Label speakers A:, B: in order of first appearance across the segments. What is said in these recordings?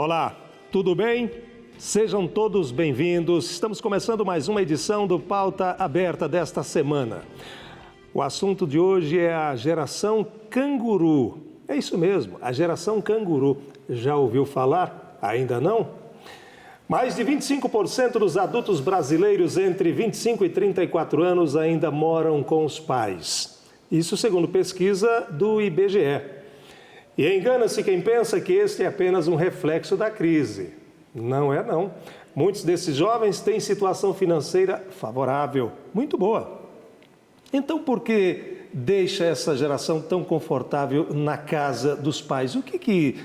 A: Olá, tudo bem? Sejam todos bem-vindos. Estamos começando mais uma edição do Pauta Aberta desta semana. O assunto de hoje é a geração canguru. É isso mesmo, a geração canguru. Já ouviu falar? Ainda não? Mais de 25% dos adultos brasileiros entre 25 e 34 anos ainda moram com os pais. Isso segundo pesquisa do IBGE. E engana-se quem pensa que este é apenas um reflexo da crise. Não é, não. Muitos desses jovens têm situação financeira favorável, muito boa. Então, por que deixa essa geração tão confortável na casa dos pais? O que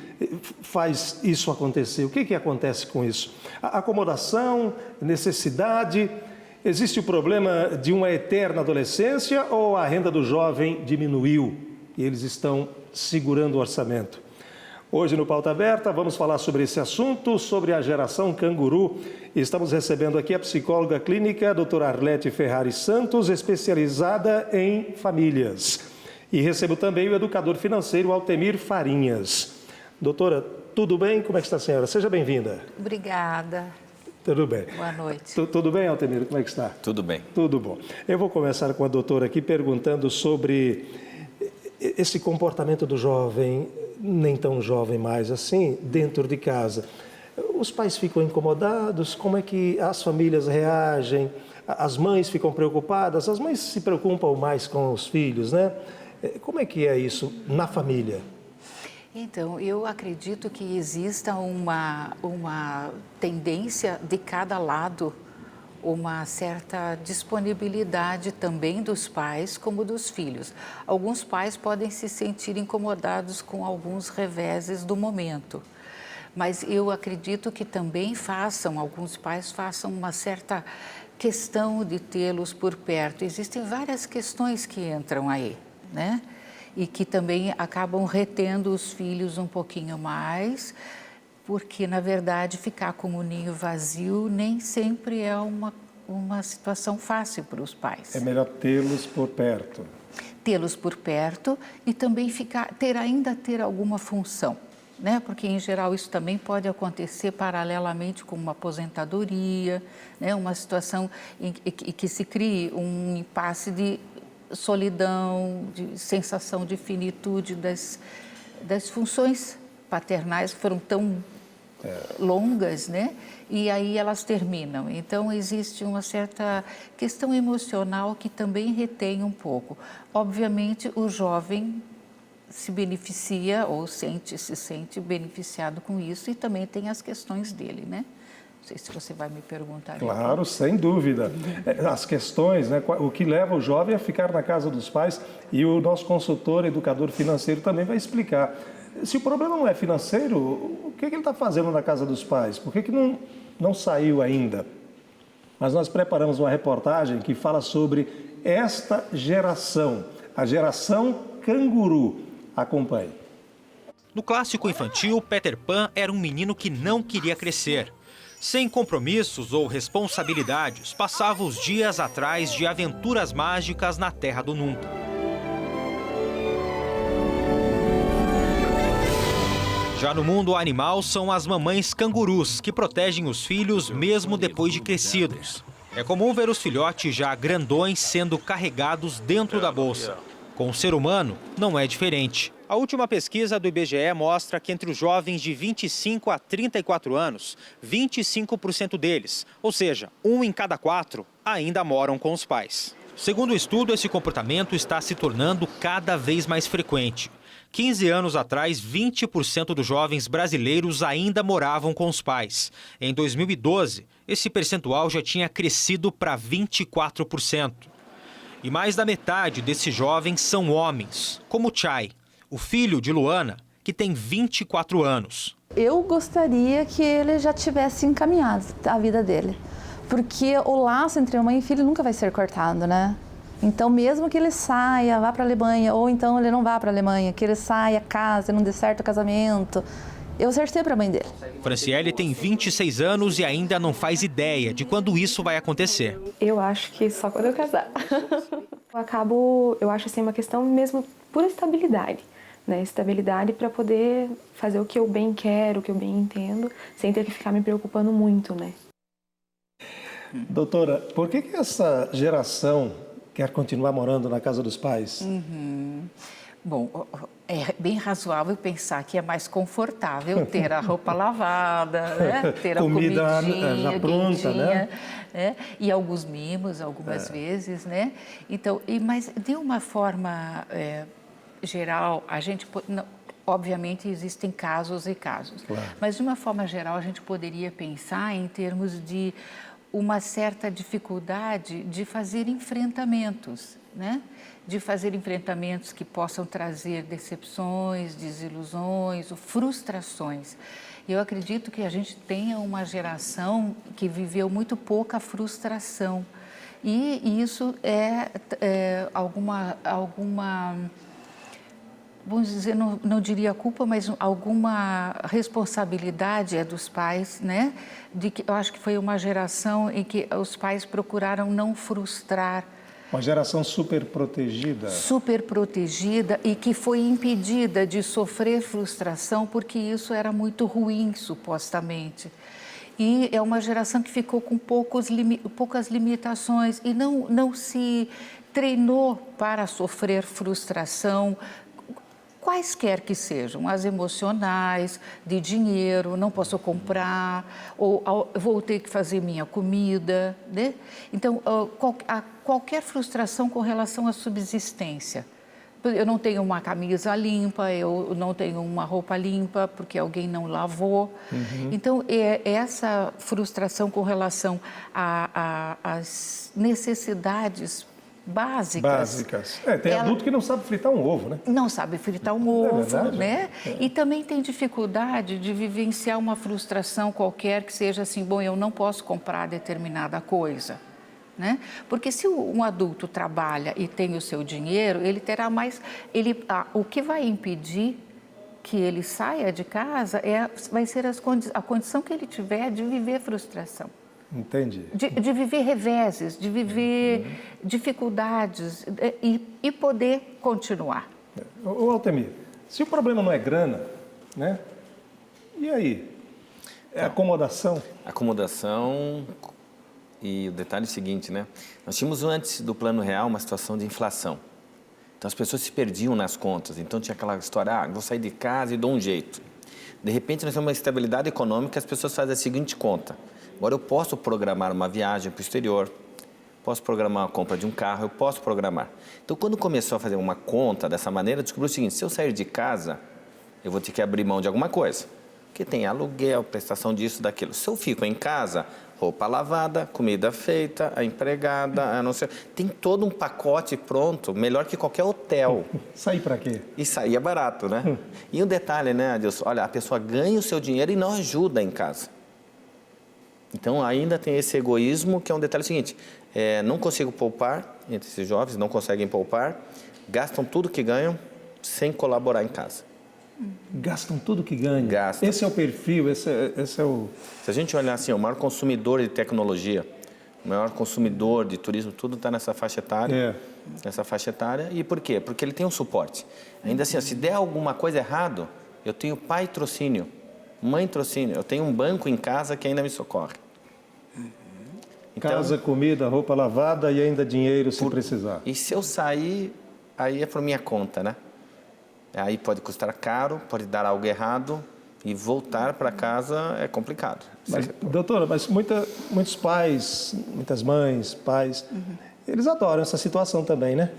A: faz isso acontecer? O que acontece com isso? A acomodação, necessidade? Existe o problema de uma eterna adolescência ou a renda do jovem diminuiu e eles estão segurando o orçamento? Hoje no Pauta Aberta vamos falar sobre esse assunto, sobre a geração canguru. Estamos recebendo aqui a psicóloga clínica, doutora Arlete Ferrari Santos, especializada em famílias. E recebo também o educador financeiro Altemir Farinhas. Doutora, tudo bem? Como é que está a senhora? Seja bem-vinda.
B: Obrigada.
A: Tudo bem.
B: Boa noite.
A: Tudo bem, Altemir? Como é que está?
C: Tudo bem.
A: Tudo bom. Eu vou começar com a doutora aqui perguntando sobre esse comportamento do jovem, nem tão jovem mais assim, dentro de casa. Os pais ficam incomodados? Como é que as famílias reagem? As mães ficam preocupadas? As mães se preocupam mais com os filhos, né? Como é que é isso na família?
B: Então, eu acredito que exista uma tendência de cada lado, uma certa disponibilidade também dos pais como dos filhos. Alguns pais podem se sentir incomodados com alguns reveses do momento, mas eu acredito que também alguns pais façam uma certa questão de tê-los por perto. Existem várias questões que entram aí, né? E que também acabam retendo os filhos um pouquinho mais, porque, na verdade, ficar com o ninho vazio nem sempre é uma situação fácil para os pais.
A: É melhor tê-los por perto.
B: Tê-los por perto e também ter alguma função, né? Porque, em geral, isso também pode acontecer paralelamente com uma aposentadoria, né? Uma situação em que se crie um impasse de solidão, de sensação de finitude das funções paternais que foram tão longas, né? E aí elas terminam. Então, existe uma certa questão emocional que também retém um pouco. Obviamente, o jovem se beneficia ou se sente beneficiado com isso e também tem as questões dele, né? Não sei se você vai me perguntar.
A: Claro, sem dúvida. As questões, né? O que leva o jovem a ficar na casa dos pais, e o nosso consultor, educador financeiro, também vai explicar. Se o problema não é financeiro, o que ele está fazendo na casa dos pais? Por que não saiu ainda? Mas nós preparamos uma reportagem que fala sobre esta geração, a geração canguru. Acompanhe.
D: No clássico infantil, Peter Pan era um menino que não queria crescer. Sem compromissos ou responsabilidades, passava os dias atrás de aventuras mágicas na Terra do Nunca. Já no mundo animal, são as mamães cangurus que protegem os filhos mesmo depois de crescidos. É comum ver os filhotes já grandões sendo carregados dentro da bolsa. Com o ser humano, não é diferente. A última pesquisa do IBGE mostra que entre os jovens de 25 a 34 anos, 25% deles, ou seja, 1 em cada 4, ainda moram com os pais. Segundo o estudo, esse comportamento está se tornando cada vez mais frequente. 15 anos atrás, 20% dos jovens brasileiros ainda moravam com os pais. Em 2012, esse percentual já tinha crescido para 24%. E mais da metade desses jovens são homens, como Chay, o filho de Luana, que tem 24 anos.
E: Eu gostaria que ele já tivesse encaminhado a vida dele, porque o laço entre mãe e filho nunca vai ser cortado, né? Então, mesmo que ele saia, vá para a Alemanha, ou então ele não vá para a Alemanha, que ele saia, case, não dê certo o casamento, eu certei para a mãe dele.
D: Franciele tem 26 anos e ainda não faz ideia de quando isso vai acontecer.
F: Eu acho que só quando eu casar. Eu acho assim uma questão mesmo por estabilidade.
C: né, estabilidade para poder fazer o que eu bem quero, o que eu bem entendo, sem ter que ficar me preocupando muito, né?
A: Doutora, por que essa geração quer continuar morando na casa dos pais?
B: Bom, é bem razoável pensar que é mais confortável ter a roupa lavada, né? Ter a
A: Comida
B: comidinha
A: já pronta,
B: quentinha, né? E alguns mimos, algumas vezes, né? Então, mas de uma forma geral, a gente obviamente existem casos e casos,
A: Claro.
B: mas de uma forma geral a gente poderia pensar em termos de uma certa dificuldade de fazer enfrentamentos, né? De fazer enfrentamentos que possam trazer decepções, desilusões, ou frustrações. Eu acredito que a gente tenha uma geração que viveu muito pouca frustração e isso é alguma vamos dizer, não diria culpa, mas alguma responsabilidade dos pais, né? De que eu acho que foi uma geração em que os pais procuraram não frustrar.
A: Uma geração super protegida.
B: Super protegida e que foi impedida de sofrer frustração porque isso era muito ruim, supostamente. E é uma geração que ficou com poucas limitações e não se treinou para sofrer frustração, quaisquer que sejam, as emocionais, de dinheiro, não posso comprar, ou vou ter que fazer minha comida, né? Então, qualquer frustração com relação à subsistência. Eu não tenho uma camisa limpa, eu não tenho uma roupa limpa porque alguém não lavou. Então, essa frustração com relação às necessidades básicas.
A: Tem adulto que não sabe fritar um ovo, né?
B: Não sabe fritar um ovo,
A: verdade?
B: né? E também tem dificuldade de vivenciar uma frustração qualquer que seja assim, bom, eu não posso comprar determinada coisa, né? Porque se um adulto trabalha e tem o seu dinheiro, ele terá mais... o que vai impedir que ele saia de casa vai ser a condição que ele tiver de viver frustração.
A: Entendi.
B: De viver reveses, de viver dificuldades e poder continuar.
A: Ô Altemir, se o problema não é grana, né? E aí? É acomodação?
F: Acomodação e o detalhe é o seguinte, né? Nós tínhamos antes do Plano Real uma situação de inflação. Então as pessoas se perdiam nas contas. Então tinha aquela história, vou sair de casa e dou um jeito. De repente nós temos uma estabilidade econômica, as pessoas fazem a seguinte conta. Agora eu posso programar uma viagem para o exterior, posso programar a compra de um carro, eu posso programar. Então, quando começou a fazer uma conta dessa maneira, eu descobri o seguinte, se eu sair de casa, eu vou ter que abrir mão de alguma coisa. Porque tem aluguel, prestação disso, daquilo. Se eu fico em casa, roupa lavada, comida feita, a empregada, não sei, tem todo um pacote pronto, melhor que qualquer hotel.
A: Sair para quê?
F: E sair é barato, né? E um detalhe, né, Adilson? Olha, a pessoa ganha o seu dinheiro e não ajuda em casa. Então, ainda tem esse egoísmo, que é um detalhe seguinte, não consigo poupar, entre esses jovens, não conseguem poupar, gastam tudo que ganham sem colaborar em casa.
A: Gastam tudo que ganham.
F: Gastam.
A: Esse é o perfil, esse é o...
F: Se a gente olhar assim, o maior consumidor de tecnologia, o maior consumidor de turismo, tudo está nessa faixa etária. Nessa faixa etária. E por quê? Porque ele tem um suporte. Ainda assim, se der alguma coisa errado, eu tenho pai trocínio, mãe trocínio, eu tenho um banco em casa que ainda me socorre.
A: Então, casa, comida, roupa lavada e ainda dinheiro se precisar.
F: E se eu sair, aí é por minha conta, né? Aí pode custar caro, pode dar algo errado e voltar para casa é complicado.
A: Mas, doutora, mas muitos pais, muitas mães, pais, eles adoram essa situação também, né?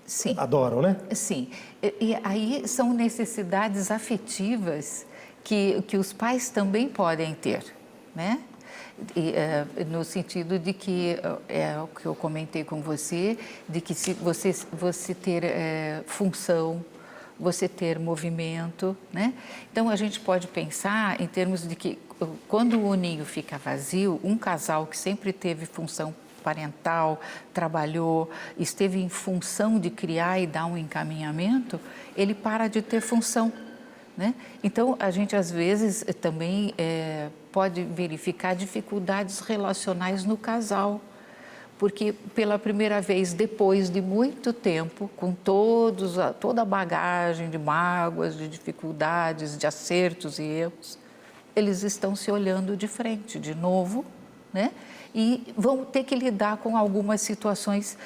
B: Sim.
A: Adoram, né?
B: Sim. E aí são necessidades afetivas que os pais também podem ter, né? No sentido de que, é o que eu comentei com você, de que se você ter função, você ter movimento, né? Então, a gente pode pensar em termos de que, quando o ninho fica vazio, um casal que sempre teve função parental, trabalhou, esteve em função de criar e dar um encaminhamento, ele para de ter função, né? Então, a gente, às vezes, também pode verificar dificuldades relacionais no casal, porque pela primeira vez, depois de muito tempo, com toda a bagagem de mágoas, de dificuldades, de acertos e erros, eles estão se olhando de frente de novo, né? E vão ter que lidar com algumas situações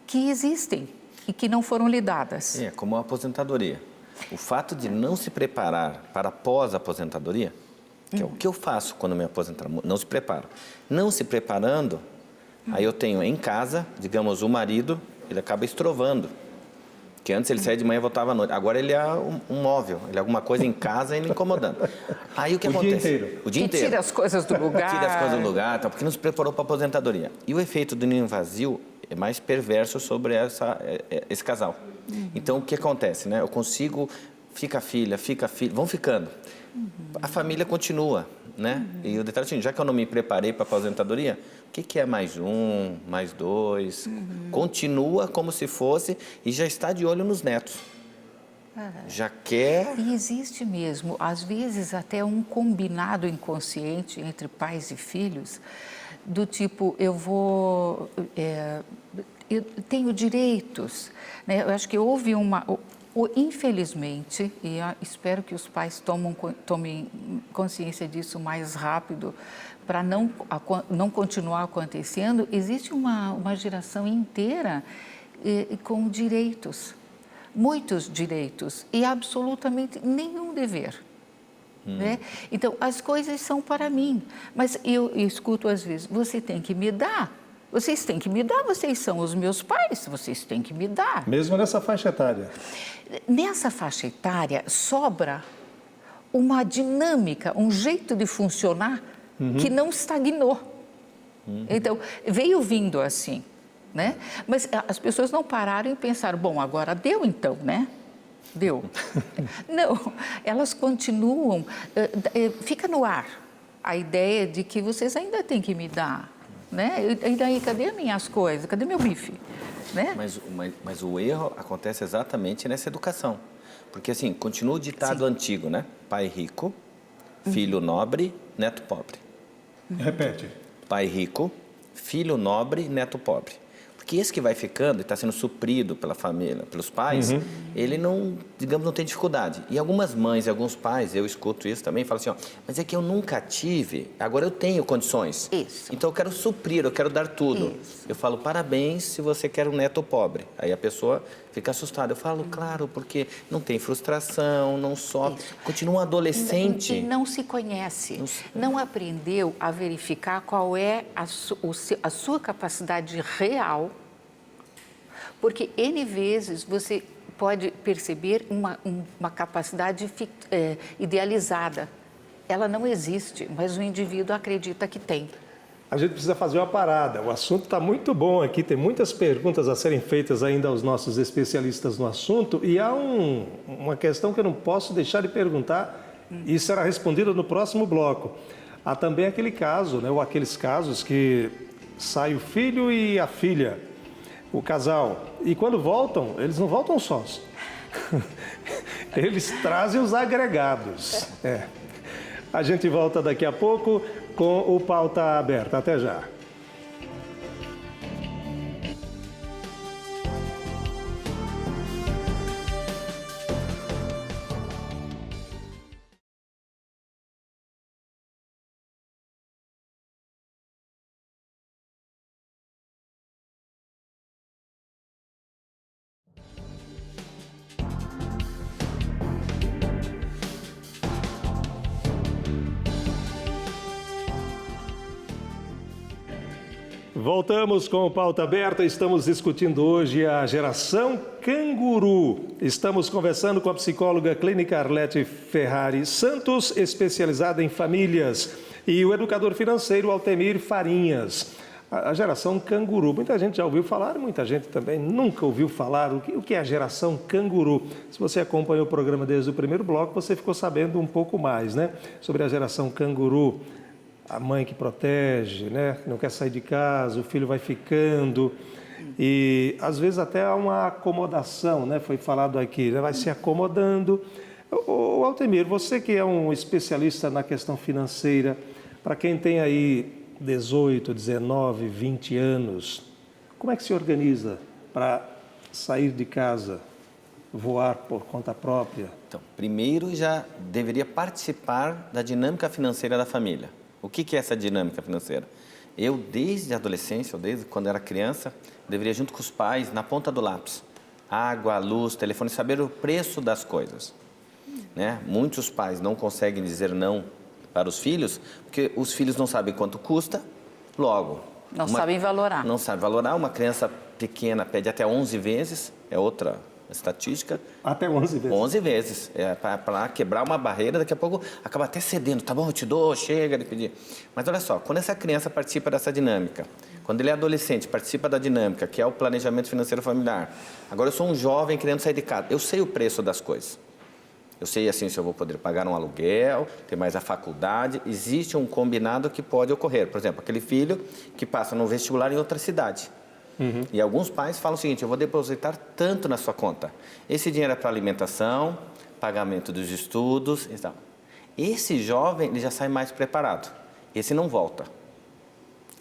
B: que existem e que não foram lidadas.
F: É, como a aposentadoria. O fato de não se preparar para pós-aposentadoria, que é o que eu faço quando me aposentar, não se preparo. Não se preparando, aí eu tenho em casa, digamos, o marido, ele acaba estrovando. Que antes ele saía de manhã e voltava à noite. Agora ele é um móvel, ele é alguma coisa em casa e ele incomodando. Aí o que acontece?
A: Dia inteiro.
F: O dia
B: Que
F: inteiro.
B: tira as coisas do lugar.
F: Tira as coisas do lugar, tá, porque não se preparou para a aposentadoria. E o efeito do ninho vazio é mais perverso sobre esse casal. Então o que acontece, né? Eu consigo, fica a filha, vão ficando. A família continua, né? E o detalhe é assim, já que eu não me preparei para a aposentadoria, o que é mais um, mais dois? Continua como se fosse e já está de olho nos netos. Já quer...
B: E existe mesmo, às vezes, até um combinado inconsciente entre pais e filhos, do tipo, eu tenho direitos, né? Eu acho que houve infelizmente, e espero que os pais tomem consciência disso mais rápido, para não continuar acontecendo, existe uma geração inteira com direitos, muitos direitos, e absolutamente nenhum dever. Né? Então, as coisas são para mim, mas eu escuto às vezes, você tem que me dar. Vocês têm que me dar, vocês são os meus pais, vocês têm que me dar.
A: Mesmo nessa faixa etária?
B: Nessa faixa etária, sobra uma dinâmica, um jeito de funcionar que não estagnou. Então, veio vindo assim, né? Mas as pessoas não pararam e pensaram, bom, agora deu então, né? Deu. Não, elas continuam, fica no ar a ideia de que vocês ainda têm que me dar. Né? E daí, cadê as minhas coisas? Cadê meu bife? Né?
F: Mas o erro acontece exatamente nessa educação. Porque, assim, continua o ditado antigo, né? Pai rico, filho nobre, neto pobre.
A: Repete.
F: Pai rico, filho nobre, neto pobre. Porque esse que vai ficando e está sendo suprido pela família, pelos pais, ele não, digamos, não tem dificuldade. E algumas mães e alguns pais, eu escuto isso também, falam assim, ó, mas é que eu nunca tive, agora eu tenho condições.
B: Isso.
F: Então eu quero suprir, eu quero dar tudo.
B: Isso.
F: Eu falo, parabéns se você quer um neto pobre. Aí a pessoa fica assustada. Eu falo, claro, porque não tem frustração, não sofre, continua um adolescente.
B: E não se conhece, não aprendeu a verificar qual é a sua capacidade real, porque N vezes você pode perceber uma capacidade idealizada. Ela não existe, mas o indivíduo acredita que tem.
A: A gente precisa fazer uma parada. O assunto está muito bom aqui, tem muitas perguntas a serem feitas ainda aos nossos especialistas no assunto e há uma questão que eu não posso deixar de perguntar e será respondida no próximo bloco. Há também aquele caso, né, ou aqueles casos que sai o filho e a filha, o casal, e quando voltam, eles não voltam sós. Eles trazem os agregados. A gente volta daqui a pouco com o Pauta Aberta. Até já. Voltamos com o Pauta Aberta, estamos discutindo hoje a geração canguru. Estamos conversando com a psicóloga clínica Arlete Ferrari Santos, especializada em famílias, e o educador financeiro Altemir Farinhas. A geração canguru, muita gente já ouviu falar, muita gente também nunca ouviu falar o que é a geração canguru. Se você acompanhou o programa desde o primeiro bloco, você ficou sabendo um pouco mais, né, sobre a geração canguru. A mãe que protege, né? Não quer sair de casa, o filho vai ficando e às vezes até há uma acomodação, né? Foi falado aqui, né? Vai se acomodando. Ô, Altemir, você que é um especialista na questão financeira, para quem tem aí 18, 19, 20 anos, como é que se organiza para sair de casa, voar por conta própria?
F: Então, primeiro já deveria participar da dinâmica financeira da família. O que é essa dinâmica financeira? Eu, desde a adolescência, ou desde quando era criança, deveria, junto com os pais, na ponta do lápis, água, luz, telefone, saber o preço das coisas. Né? Muitos pais não conseguem dizer não para os filhos, porque os filhos não sabem quanto custa, logo.
B: Não sabem valorar.
F: Não sabem valorar. Uma criança pequena pede até 11 vezes, é outra estatística.
A: Até 11 vezes.
F: 11 vezes. É para quebrar uma barreira, daqui a pouco acaba até cedendo. Tá bom, eu te dou, chega de pedir. Mas olha só, quando essa criança participa dessa dinâmica, quando ele é adolescente, participa da dinâmica, que é o planejamento financeiro familiar. Agora eu sou um jovem querendo sair de casa. Eu sei o preço das coisas. Eu sei, assim, se eu vou poder pagar um aluguel, ter mais a faculdade. Existe um combinado que pode ocorrer. Por exemplo, aquele filho que passa no vestibular em outra cidade. E alguns pais falam o seguinte, eu vou depositar tanto na sua conta. Esse dinheiro é para alimentação, pagamento dos estudos e tal. Esse jovem, ele já sai mais preparado. Esse não volta.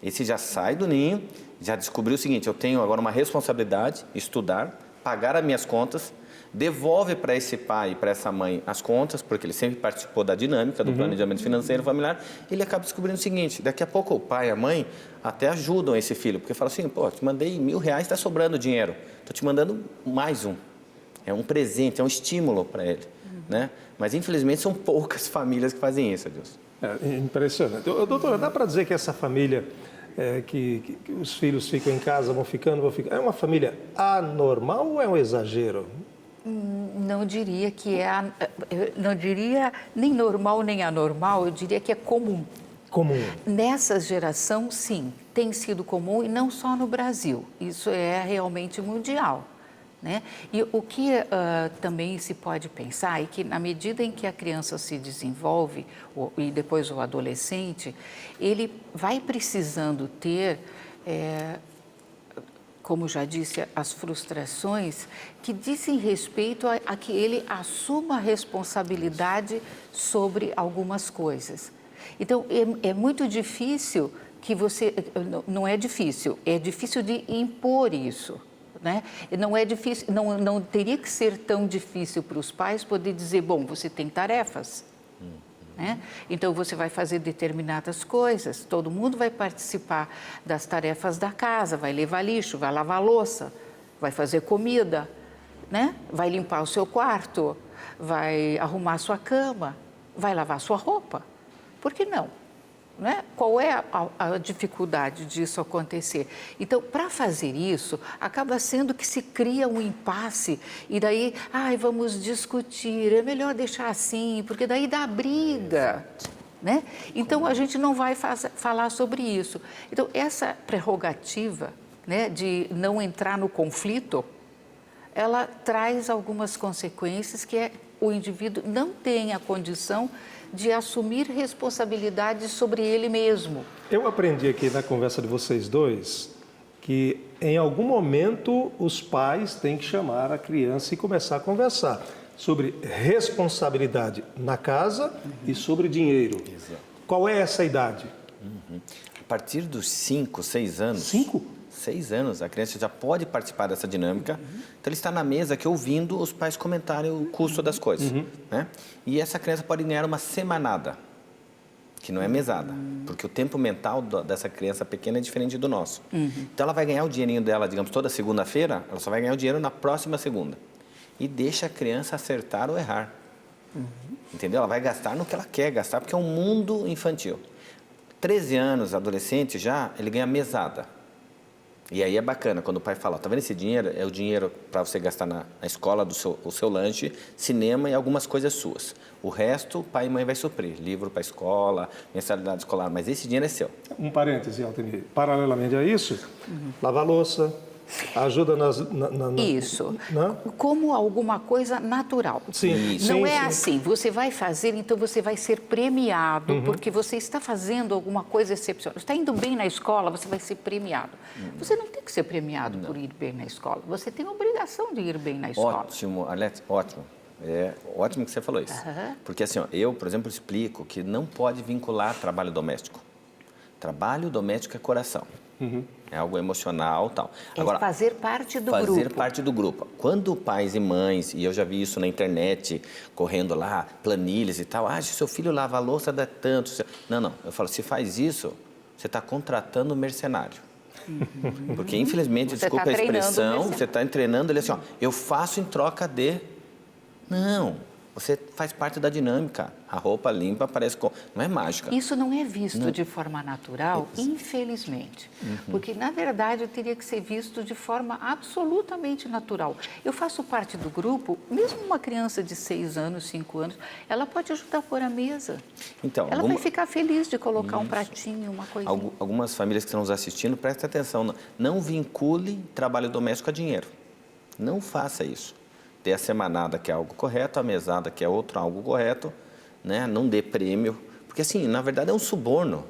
F: Esse já sai do ninho, já descobriu o seguinte, eu tenho agora uma responsabilidade, estudar, pagar as minhas contas, devolve para esse pai e para essa mãe as contas, porque ele sempre participou da dinâmica do planejamento financeiro familiar, ele acaba descobrindo o seguinte, daqui a pouco o pai e a mãe até ajudam esse filho, porque fala assim, pô, te mandei R$1.000, está sobrando dinheiro, estou te mandando mais um. É um presente, é um estímulo para ele. Né? Mas infelizmente são poucas famílias que fazem isso, Adilson.
A: É impressionante. Doutora, dá para dizer que essa família, que os filhos ficam em casa, vão ficando, é uma família anormal ou é um exagero?
B: Não diria que não diria nem normal nem anormal, eu diria que é comum.
A: Comum.
B: Nessa geração, sim, tem sido comum e não só no Brasil, isso é realmente mundial. Né? E o que também se pode pensar é que na medida em que a criança se desenvolve, e depois o adolescente, ele vai precisando ter... como já disse, as frustrações que dizem respeito a que ele assuma a responsabilidade sobre algumas coisas. Então, é muito difícil que você... Não é difícil de impor isso. Né? Não é difícil, não teria que ser tão difícil para os pais poder dizer, bom, você tem tarefas. Né? Então, você vai fazer determinadas coisas, todo mundo vai participar das tarefas da casa, vai levar lixo, vai lavar louça, vai fazer comida, né? Vai limpar o seu quarto, vai arrumar a sua cama, vai lavar a sua roupa. Por que não? Né? Qual é a dificuldade disso acontecer? Então, para fazer isso, acaba sendo que se cria um impasse e daí, vamos discutir, é melhor deixar assim, porque daí dá briga. Né? Então, a gente não vai falar sobre isso. Então, essa prerrogativa, né, de não entrar no conflito, ela traz algumas consequências que o indivíduo não tem a condição de assumir responsabilidades sobre ele mesmo.
A: Eu aprendi aqui na conversa de vocês dois que em algum momento os pais têm que chamar a criança e começar a conversar sobre responsabilidade na casa e sobre dinheiro. Exato. Qual é essa idade?
F: A partir dos 5, 6 anos...
A: 5?
F: 6 anos, a criança já pode participar dessa dinâmica. Então, ele está na mesa aqui ouvindo os pais comentarem o custo das coisas. Né? E essa criança pode ganhar uma semanada, que não é mesada, porque o tempo mental dessa criança pequena é diferente do nosso. Então, ela vai ganhar o dinheirinho dela, digamos, toda segunda-feira, ela só vai ganhar o dinheiro na próxima segunda. E deixa a criança acertar ou errar. Entendeu? Ela vai gastar no que ela quer gastar, porque é um mundo infantil. 13 anos, adolescente já, ele ganha mesada. E aí é bacana quando o pai fala, tá vendo esse dinheiro? É o dinheiro para você gastar na escola, o seu lanche, cinema e algumas coisas suas. O resto, pai e mãe vai suprir. Livro para a escola, mensalidade escolar, mas esse dinheiro é seu.
A: Um parêntese, Altemir. Paralelamente a isso, lavar louça, ajuda
B: Isso, como alguma coisa natural.
A: Sim.
B: Não é assim, você vai fazer, então você vai ser premiado, porque você está fazendo alguma coisa excepcional. Está indo bem na escola, você vai ser premiado. Você não tem que ser premiado por ir bem na escola, você tem a obrigação de ir bem na escola.
F: Ótimo, Alex, ótimo. É ótimo que você falou isso. Porque assim, eu, por exemplo, explico que não pode vincular trabalho doméstico. Trabalho doméstico é coração. É algo emocional, tal.
B: Agora, fazer parte do grupo.
F: Fazer parte do grupo. Quando pais e mães, e eu já vi isso na internet, correndo lá, planilhas e tal, se seu filho lava a louça dá tanto. Não. Eu falo, se faz isso, você está contratando um mercenário. Porque, infelizmente, desculpa a expressão, você está treinando ele assim, ó, eu faço em troca de... Não, você faz parte da dinâmica. A roupa limpa parece... Não é mágica.
B: Isso não é visto de forma natural, infelizmente. Porque, na verdade, teria que ser visto de forma absolutamente natural. Eu faço parte do grupo, mesmo uma criança de 6 anos, 5 anos, ela pode ajudar a pôr a mesa.
F: Então,
B: ela vai ficar feliz de colocar um pratinho, uma coisinha.
F: Algumas famílias que estão nos assistindo, prestem atenção, não vincule trabalho doméstico a dinheiro. Não faça isso. Dê a semanada, que é algo correto, a mesada, que é outro algo correto, né? Não dê prêmio, porque assim, na verdade é um suborno.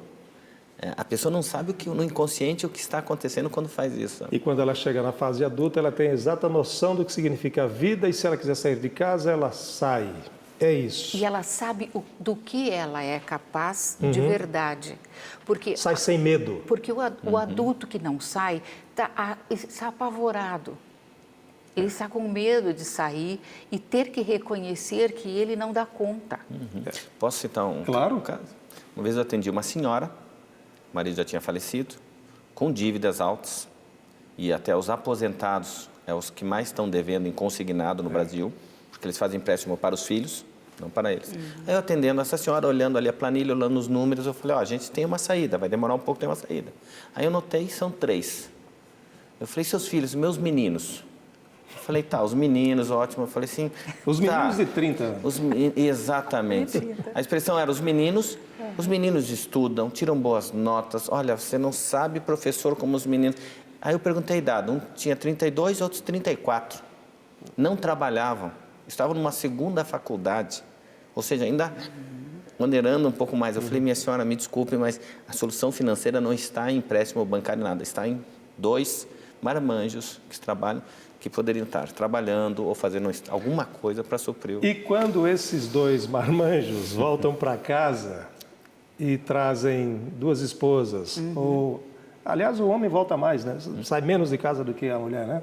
F: A pessoa não sabe no inconsciente o que está acontecendo quando faz isso.
A: E quando ela chega na fase adulta, ela tem a exata noção do que significa a vida e se ela quiser sair de casa, ela sai. É isso.
B: E ela sabe do que ela é capaz de verdade. Porque
A: sai sem medo.
B: Porque o adulto que não sai está apavorado. Ele está com medo de sair e ter que reconhecer que ele não dá conta.
F: Posso citar um caso? Uma vez eu atendi uma senhora, o marido já tinha falecido, com dívidas altas, e até os aposentados, os que mais estão devendo em consignado no Brasil, porque eles fazem empréstimo para os filhos, não para eles. Aí eu atendendo essa senhora, olhando ali a planilha, olhando os números, eu falei, a gente tem uma saída, vai demorar um pouco, tem uma saída. Aí eu notei, são 3. Eu falei, seus filhos, meus meninos... Eu falei, os meninos, ótimo. Eu falei assim...
A: Os meninos de 30.
F: Exatamente. A expressão era os meninos estudam, tiram boas notas. Olha, você não sabe, professor, como os meninos... Aí eu perguntei a idade. Um tinha 32, outros 34. Não trabalhavam. Estavam numa segunda faculdade. Ou seja, ainda onerando um pouco mais. Eu falei, minha senhora, me desculpe, mas a solução financeira não está em empréstimo bancário, nada. Está em 2 marmanjos que trabalham, que poderiam estar trabalhando ou fazendo alguma coisa para suprir.
A: E quando esses 2 marmanjos voltam para casa e trazem 2 esposas, ou... Aliás, o homem volta mais, né? Sai menos de casa do que a mulher, né?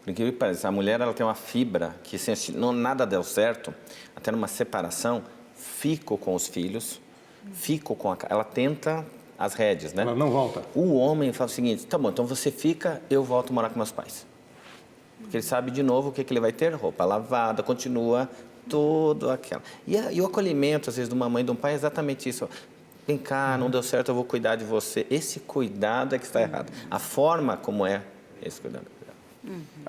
F: Por incrível que pareça, a mulher ela tem uma fibra que, se nada deu certo, até numa separação, fico com os filhos, ela tenta as rédeas, né?
A: Ela não volta.
F: O homem fala o seguinte, tá bom, então você fica, eu volto a morar com meus pais. Porque ele sabe de novo o que ele vai ter, roupa lavada, continua tudo aquela. E o acolhimento, às vezes, de uma mãe e de um pai é exatamente isso. Vem cá, não deu certo, eu vou cuidar de você. Esse cuidado é que está errado. A forma como é esse cuidado.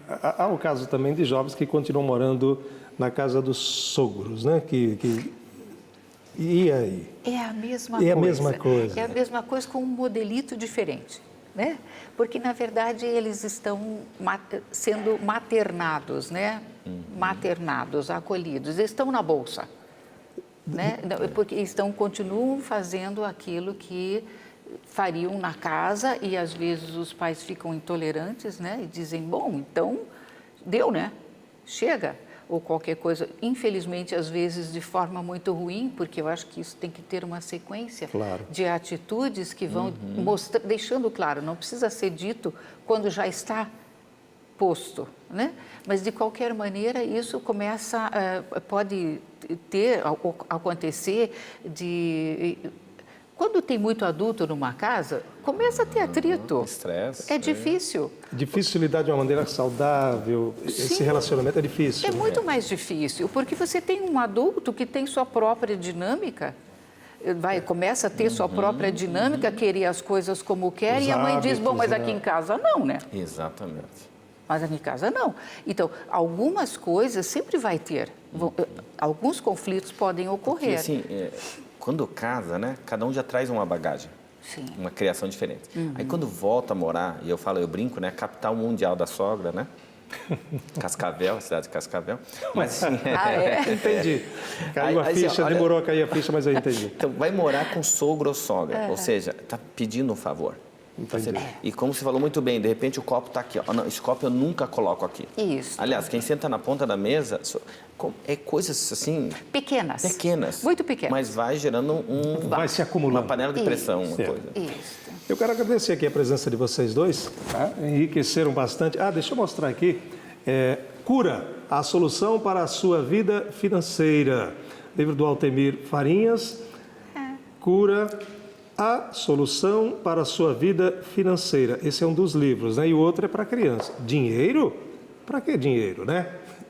A: Há o caso também de jovens que continuam morando na casa dos sogros, né? E aí?
B: É a mesma
A: coisa.
B: É a mesma coisa. É a mesma coisa com um modelito diferente, né? Porque, na verdade, eles estão sendo maternados, né? Maternados, acolhidos. Eles estão na bolsa, né? Porque continuam fazendo aquilo que fariam na casa e, às vezes, os pais ficam intolerantes, né? E dizem, bom, então, deu, né? Chega. Ou qualquer coisa, infelizmente, às vezes de forma muito ruim, porque eu acho que isso tem que ter uma sequência de atitudes que vão deixando claro, não precisa ser dito quando já está posto, né? Mas, de qualquer maneira, isso pode acontecer Quando tem muito adulto numa casa, começa a ter atrito.
F: Estresse.
B: É difícil.
A: Difícil lidar de uma maneira saudável.
B: Sim.
A: Esse relacionamento é difícil.
B: É muito mais difícil, porque você tem um adulto que tem sua própria dinâmica, começa a ter sua própria dinâmica, querer as coisas como quer, e a mãe diz, bom, mas aqui em casa não, né?
F: Exatamente.
B: Mas aqui em casa não. Então, algumas coisas sempre vai ter. Alguns conflitos podem ocorrer.
F: Porque, assim, quando casa, né, cada um já traz uma bagagem.
B: Sim.
F: Uma criação diferente. Aí quando volta a morar, e eu brinco, né, capital mundial da sogra, né? Cascavel, a cidade de Cascavel. Mas assim,
A: entendi. Caiu a ficha,
F: olha,
A: demorou a cair a ficha, mas eu entendi.
F: Então, vai morar com sogro ou sogra, ou seja, está pedindo um favor.
A: Entendi.
F: E como você falou muito bem, de repente o copo está aqui. Ó. Não, esse copo eu nunca coloco aqui.
B: Isso.
F: Aliás, quem senta na ponta da mesa é coisas assim...
B: Pequenas. Muito pequenas.
F: Mas vai gerando
A: vai se acumulando.
F: uma panela de pressão, uma coisa.
B: Isso.
A: Eu quero agradecer aqui a presença de vocês dois, tá? Enriqueceram bastante. Deixa eu mostrar aqui. Cura, a solução para a sua vida financeira. Livro do Altemir Farinhas. Cura, a solução para a sua vida financeira. Esse é um dos livros, né? E o outro é para criança. Dinheiro? Para que dinheiro, né?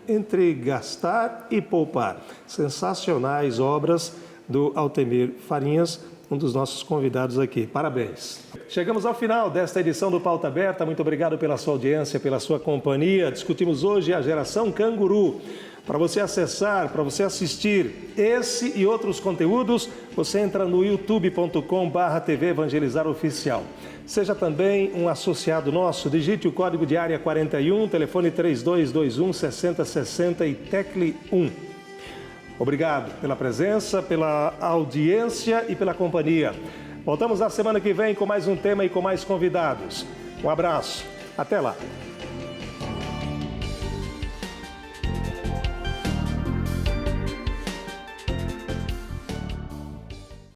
A: Entre gastar e poupar. Sensacionais obras do Altemir Farinhas, um dos nossos convidados aqui. Parabéns. Chegamos ao final desta edição do Pauta Aberta. Muito obrigado pela sua audiência, pela sua companhia. Discutimos hoje a geração canguru. Para você acessar, para você assistir esse e outros conteúdos, você entra no youtube.com/TV Evangelizar Oficial. Seja também um associado nosso, digite o código de área 41, telefone 3221-6060 e tecle 1. Obrigado pela presença, pela audiência e pela companhia. Voltamos na semana que vem com mais um tema e com mais convidados. Um abraço. Até lá.